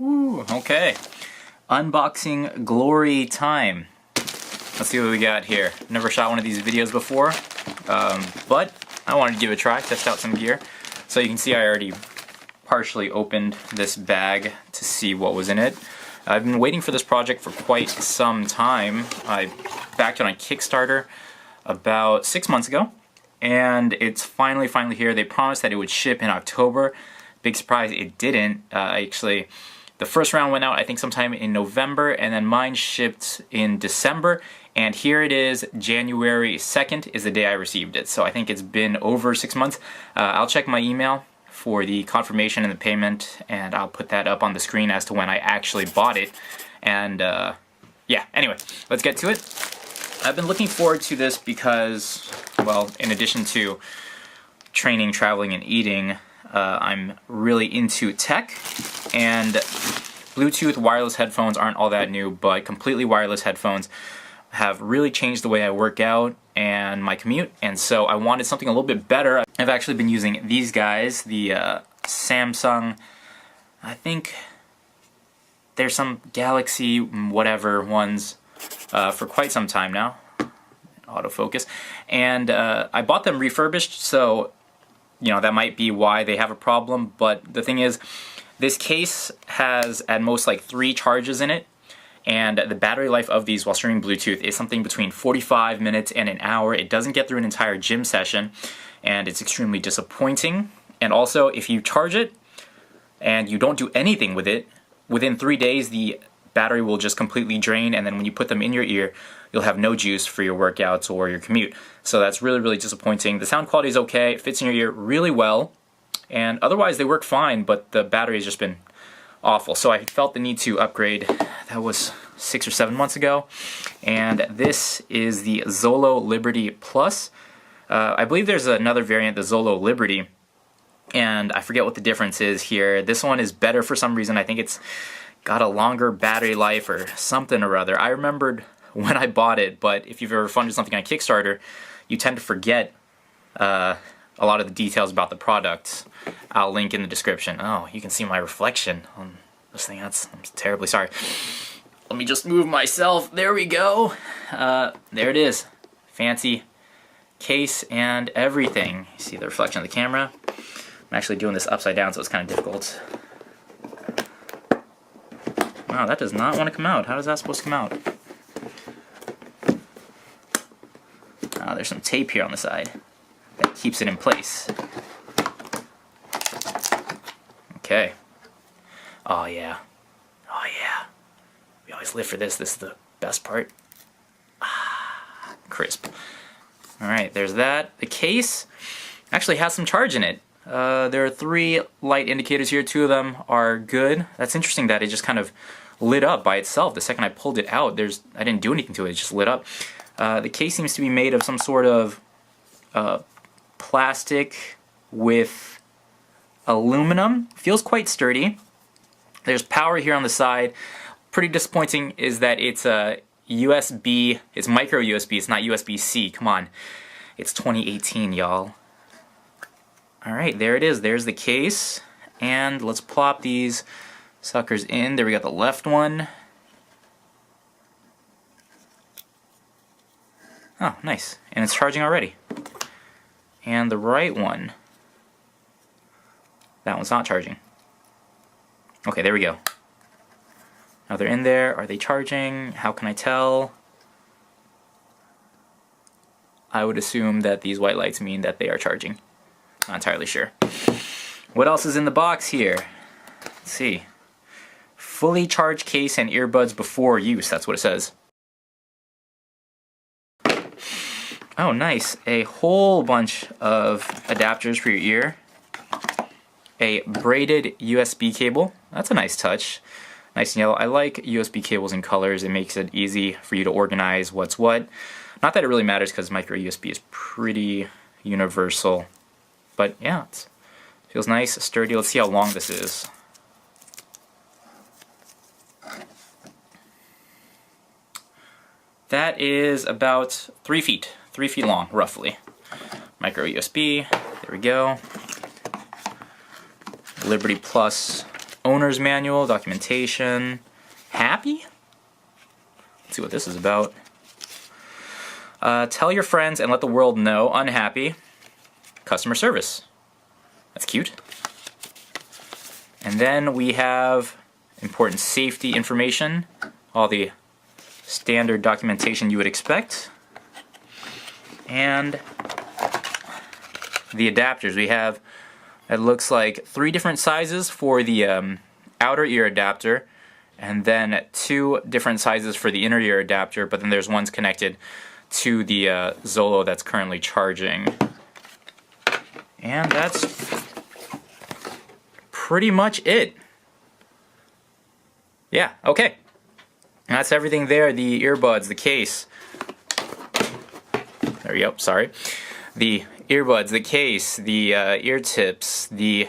Woo, okay. Unboxing glory time. Let's see what we got here. Never shot one of these videos before, but I wanted to give it a try, test out some gear. So you can see I already partially opened this bag to see what was in it. I've been waiting for this project for quite some time. I backed it on Kickstarter about 6 months ago, and it's finally here. They promised that it would ship in October. Big surprise, it didn't. Actually, the first round went out I think sometime in November, and then mine shipped in December, and here it is, January 2nd is the day I received it. So I think it's been over 6 months. I'll check my email for the confirmation and the payment, and I'll put that up on the screen as to when I actually bought it. And yeah, anyway, let's get to it. I've been looking forward to this because, well, in addition to training, traveling, and eating, I'm really into tech, and Bluetooth wireless headphones aren't all that new, but completely wireless headphones have really changed the way I work out and my commute, and so I wanted something a little bit better. I've actually been using these guys, the Samsung, I think there's some Galaxy whatever ones, for quite some time now. Autofocus. And I bought them refurbished, so you know, that might be why they have a problem, but the thing is, this case has at most like 3 charges in it, and the battery life of these while streaming Bluetooth is something between 45 minutes and an hour. It doesn't get through an entire gym session, and it's extremely disappointing. And also, if you charge it and you don't do anything with it, within 3 days the battery will just completely drain, and then when you put them in your ear, you'll have no juice for your workouts or your commute. So that's really disappointing. The sound quality is okay, it fits in your ear really well, and otherwise they work fine, but the battery has just been awful. So I felt the need to upgrade. That was 6 or 7 months ago, and this is the Zolo Liberty Plus. I believe there's another variant, the Zolo Liberty, and I forget what the difference is here. This one is better for some reason. I think it's got a longer battery life or something or other. I remembered when I bought it, but if you've ever funded something on Kickstarter, you tend to forget a lot of the details about the product. I'll link in the description. Oh, you can see my reflection on this thing. I'm terribly sorry. Let me just move myself. There we go. There it is. Fancy case and everything. You see the reflection of the camera? I'm actually doing this upside down, so it's kind of difficult. Wow, that does not want to come out. How is that supposed to come out? There's some tape here on the side that keeps it in place. Okay. Oh yeah. Oh yeah. We always live for this. This is the best part. Ah, crisp. Alright, there's that. The case actually has some charge in it. There are 3 light indicators here. 2 of them are good. That's interesting that it just kind of lit up by itself. The second I pulled it out, I didn't do anything to it, it just lit up. The case seems to be made of some sort of plastic with aluminum. Feels quite sturdy. There's power here on the side. Pretty disappointing is that it's a USB, it's micro USB, it's not USB-C. Come on. It's 2018, y'all. Alright, there it is. There's the case. And let's plop these suckers in. There we got the left one. Oh, nice. And it's charging already. And the right one. That one's not charging. Okay, there we go. Now they're in there. Are they charging? How can I tell? I would assume that these white lights mean that they are charging. Not entirely sure. What else is in the box here? Let's see. Fully charged case and earbuds before use. That's what it says. Oh, nice. A whole bunch of adapters for your ear. A braided USB cable. That's a nice touch. Nice and yellow. I like USB cables in colors. It makes it easy for you to organize what's what. Not that it really matters because micro USB is pretty universal. But yeah, it feels nice, sturdy. Let's see how long this is. That is about 3 feet. 3 feet long, roughly. Micro USB, there we go. Liberty Plus owner's manual, documentation. Happy? Let's see what this is about. Tell your friends and let the world know. Unhappy. Customer service. That's cute. And then we have important safety information. All the standard documentation you would expect. And the adapters. We have, it looks like 3 different sizes for the outer ear adapter, and then 2 different sizes for the inner ear adapter, but then there's one's connected to the Zolo that's currently charging. And that's pretty much it. Yeah, okay. That's everything there. The earbuds, the case. There we go, sorry. The earbuds, the case, the ear tips, the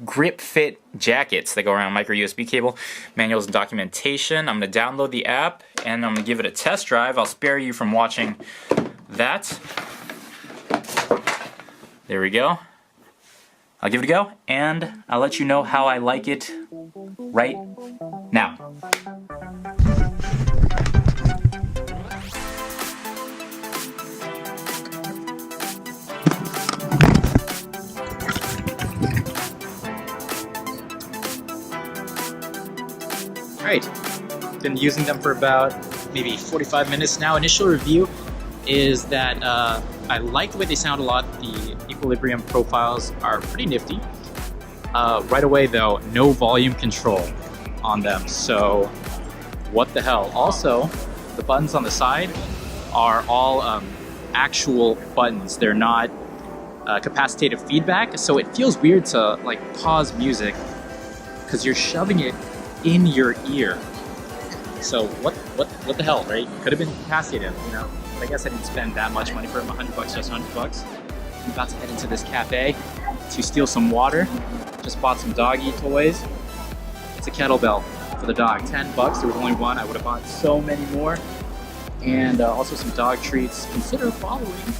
grip fit jackets that go around micro USB cable, manuals and documentation. I'm going to download the app and I'm going to give it a test drive. I'll spare you from watching that. There we go. I'll give it a go and I'll let you know how I like it right now. Alright, been using them for about maybe 45 minutes now. Initial review is that I like the way they sound a lot. The equilibrium profiles are pretty nifty. Right away though, no volume control on them, so what the hell. Also, the buttons on the side are all actual buttons. They're not capacitive feedback, so it feels weird to like pause music because you're shoving it in your ear. So what the hell, right? Could have been capacitive, you know. But I guess I didn't spend that much money for them. $100, just $100. I'm about to head into this cafe to steal some water. Just bought some doggy toys. It's a kettlebell for the dog. $10. There was only one. I would have bought so many more. And also some dog treats. Consider following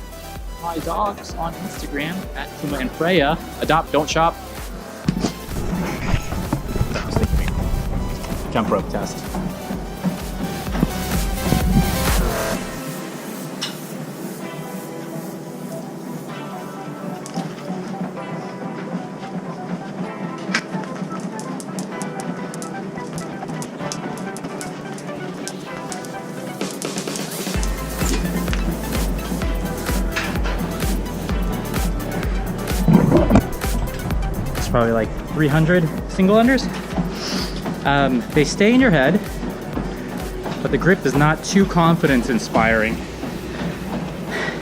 my dogs on Instagram at Kuma and Freya. Adopt, don't shop. Jump rope test. It's probably like 300 single unders. They stay in your head, but the grip is not too confidence inspiring.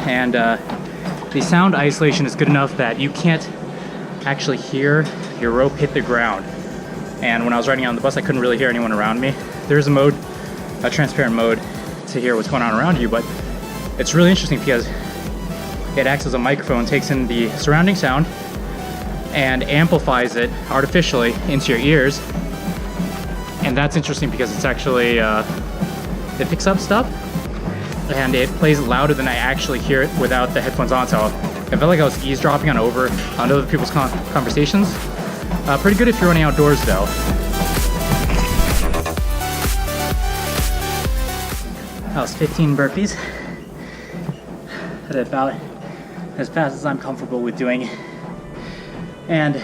And the sound isolation is good enough that you can't actually hear your rope hit the ground. And when I was riding on the bus, I couldn't really hear anyone around me. There's a mode, a transparent mode, to hear what's going on around you, but it's really interesting because it acts as a microphone, takes in the surrounding sound, and amplifies it artificially into your ears. And that's interesting because it's actually, it picks up stuff and it plays louder than I actually hear it without the headphones on. So I felt like I was eavesdropping on other people's conversations. Pretty good if you're running outdoors though. That was 15 burpees. At about as fast as I'm comfortable with doing. And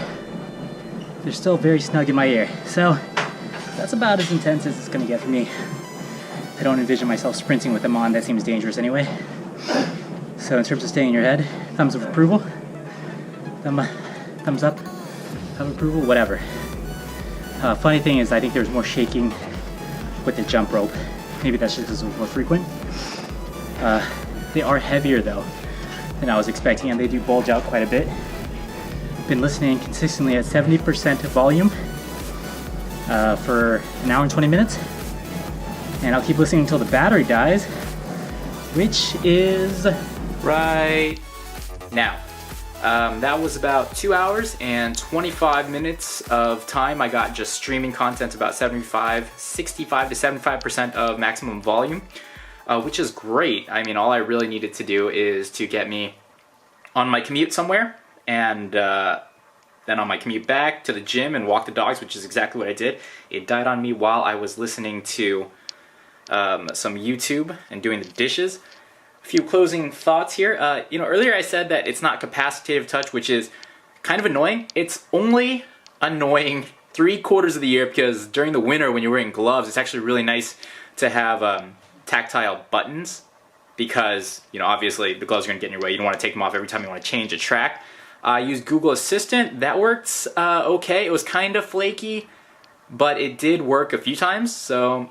they're still very snug in my ear. So that's about as intense as it's gonna get for me. I don't envision myself sprinting with them on. That seems dangerous anyway. So in terms of staying in your head, thumbs of approval, thumbs up, thumb approval, whatever. Funny thing is, I think there's more shaking with the jump rope. Maybe that's just because it's more frequent. They are heavier though than I was expecting, and they do bulge out quite a bit. Been listening consistently at 70% volume for an hour and 20 minutes, and I'll keep listening until the battery dies, which is right now. That was about 2 hours and 25 minutes of time. I got just streaming content about 65 to 75% of maximum volume, which is great. I mean, all I really needed to do is to get me on my commute somewhere and Then on my commute back to the gym and walk the dogs, which is exactly what I did, it died on me while I was listening to some YouTube and doing the dishes. A few closing thoughts here. You know, earlier I said that it's not capacitive touch, which is kind of annoying. It's only annoying 3/4 of the year, because during the winter when you're wearing gloves, it's actually really nice to have tactile buttons, because, you know, obviously the gloves are going to get in your way. You don't want to take them off every time you want to change a track. I used Google Assistant. That worked okay. It was kind of flaky, but it did work a few times, so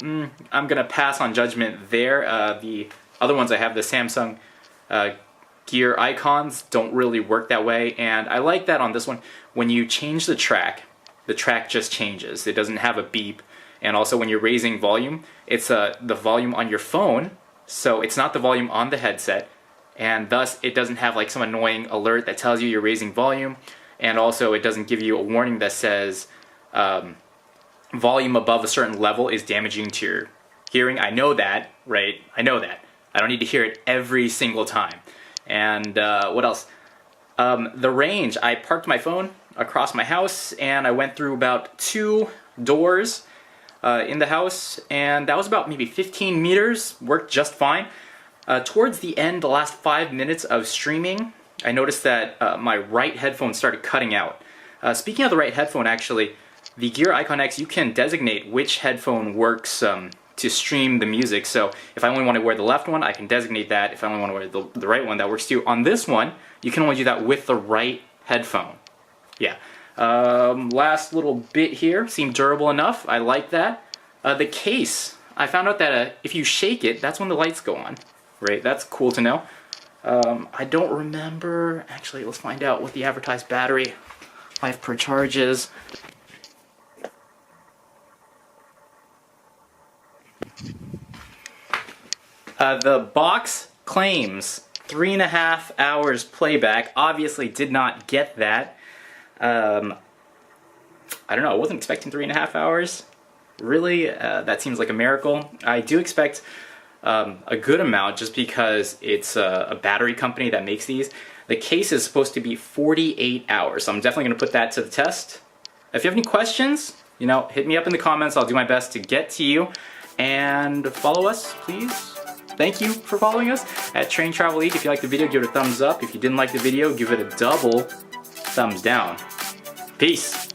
I'm going to pass on judgment there. The other ones I have, the Samsung gear icons, don't really work that way, and I like that on this one. When you change the track just changes. It doesn't have a beep, and also when you're raising volume, it's the volume on your phone, so it's not the volume on the headset, and thus it doesn't have like some annoying alert that tells you you're raising volume, and also it doesn't give you a warning that says volume above a certain level is damaging to your hearing. I know that, right? I know that. I don't need to hear it every single time. And what else? The range. I parked my phone across my house, and I went through about 2 doors in the house, and that was about maybe 15 meters. Worked just fine. Towards the end, the last 5 minutes of streaming, I noticed that my right headphone started cutting out. Speaking of the right headphone, actually, the Gear Icon X, you can designate which headphone works to stream the music. So if I only want to wear the left one, I can designate that. If I only want to wear the right one, that works too. On this one, you can only do that with the right headphone. Yeah. Last little bit here, seemed durable enough. I like that. The case, I found out that if you shake it, that's when the lights go on. Right, that's cool to know. I don't remember, actually, let's find out what the advertised battery life per charge is. The box claims 3.5 hours playback. Obviously did not get that. I don't know, I wasn't expecting 3.5 hours. Really, that seems like a miracle. I do expect a good amount, just because it's a battery company that makes these. The case is supposed to be 48 hours, so I'm definitely going to put that to the test. If you have any questions, you know, hit me up in the comments. I'll do my best to get to you. And follow us, please. Thank you for following us at Train Travel Eat. If you liked the video, give it a thumbs up. If you didn't like the video, give it a double thumbs down. Peace.